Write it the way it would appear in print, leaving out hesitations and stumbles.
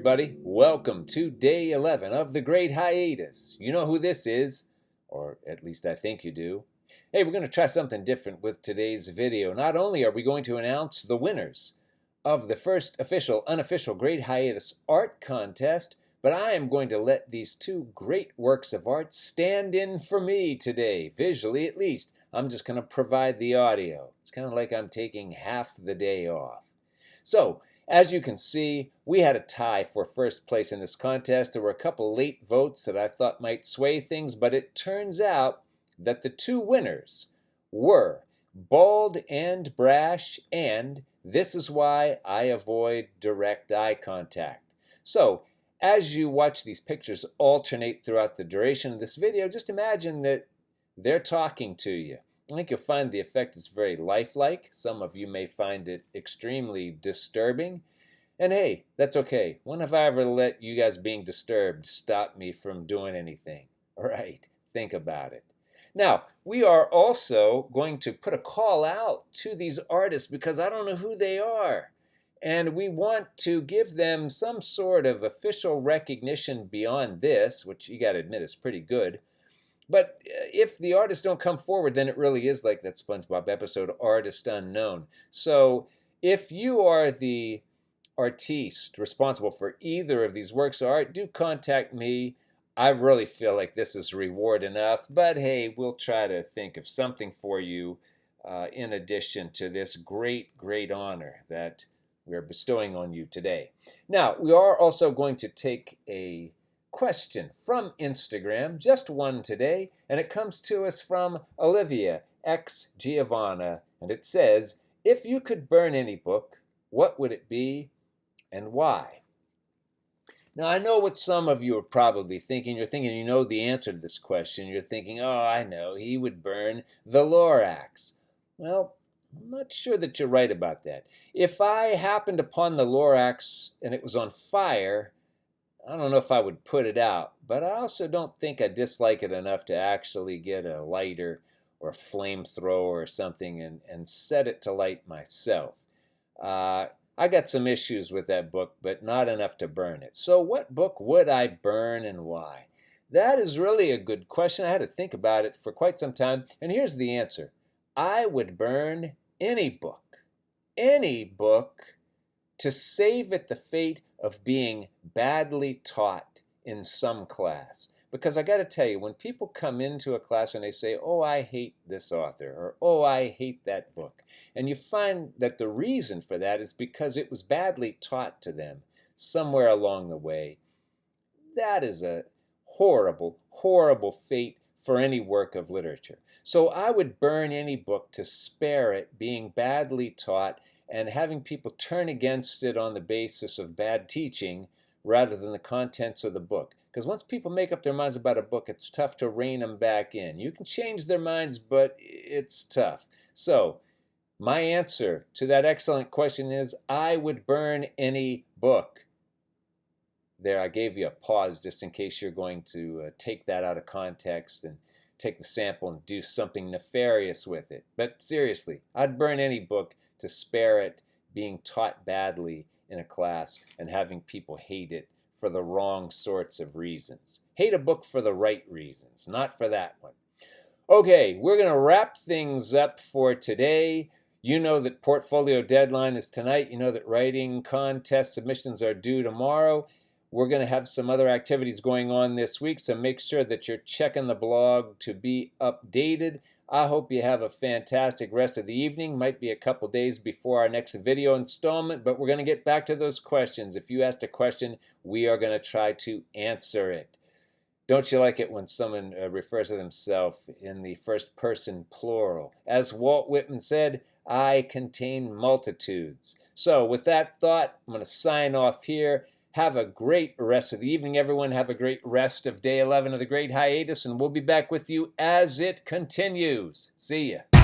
everybody. Welcome to day 11 of the Great Hiatus. You know who this is, or at least I think you do. Hey, we're going to try something different with today's video. Not only are we going to announce the winners of the first official, unofficial Great Hiatus art contest, but I am going to let these two great works of art stand in for me today, visually at least. I'm just going to provide the audio. It's kind of like I'm taking half the day off. So, as you can see, we had a tie for first place in this contest. There were a couple late votes that I thought might sway things, but it turns out that the two winners were Bald and Brash, and This Is Why I Avoid Direct Eye Contact. So, as you watch these pictures alternate throughout the duration of this video, just imagine that they're talking to you. I think you'll find the effect is very lifelike. Some of you may find it extremely disturbing. And hey, that's okay. When have I ever let you guys being disturbed stop me from doing anything? Right, think about it. Now, we are also going to put a call out to these artists because I don't know who they are. And we want to give them some sort of official recognition beyond this, which you got to admit is pretty good. But if the artists don't come forward, then it really is like that SpongeBob episode, Artist Unknown. So if you are the artiste responsible for either of these works of art, do contact me. I really feel like this is reward enough. But hey, we'll try to think of something for you in addition to this great, great honor that we're bestowing on you today. Now, we are also going to take a question from Instagram, just one today, and it comes to us from Olivia X Giovanna, and it says, if you could burn any book, what would it be and why? Now, I know what some of you are probably thinking. You're thinking you know the answer to this question. You're thinking, oh, I know, he would burn the Lorax. Well, I'm not sure that you're right about that. If I happened upon the Lorax and it was on fire, I don't know if I would put it out, but I also don't think I dislike it enough to actually get a lighter or a flamethrower or something and set it to light myself. I got some issues with that book, but not enough to burn it. So what book would I burn and why? That is really a good question. I had to think about it for quite some time, and here's the answer. I would burn any book to save it the fate of being badly taught in some class. Because I got to tell you, when people come into a class and they say, oh, I hate this author, or oh, I hate that book, and you find that the reason for that is because it was badly taught to them somewhere along the way, that is a horrible, horrible fate for any work of literature. So I would burn any book to spare it being badly taught and having people turn against it on the basis of bad teaching rather than the contents of the book. Because once people make up their minds about a book, it's tough to rein them back in. You can change their minds, but it's tough. So my answer to that excellent question is I would burn any book. There, I gave you a pause just in case you're going to take that out of context and take the sample and do something nefarious with it. But seriously, I'd burn any book to spare it being taught badly in a class and having people hate it for the wrong sorts of reasons. Hate a book for the right reasons, not for that one. Okay, we're going to wrap things up for today. You know that portfolio deadline is tonight. You know that writing contest submissions are due tomorrow. We're going to have some other activities going on this week, so make sure that you're checking the blog to be updated. I hope you have a fantastic rest of the evening. Might be a couple days before our next video installment, but we're going to get back to those questions. If you asked a question, we are going to try to answer it. Don't you like it when someone refers to themselves in the first person plural? As Walt Whitman said, I contain multitudes. So with that thought, I'm going to sign off here. Have a great rest of the evening, everyone. Have a great rest of day 11 of the Great Hiatus, and we'll be back with you as it continues. See ya.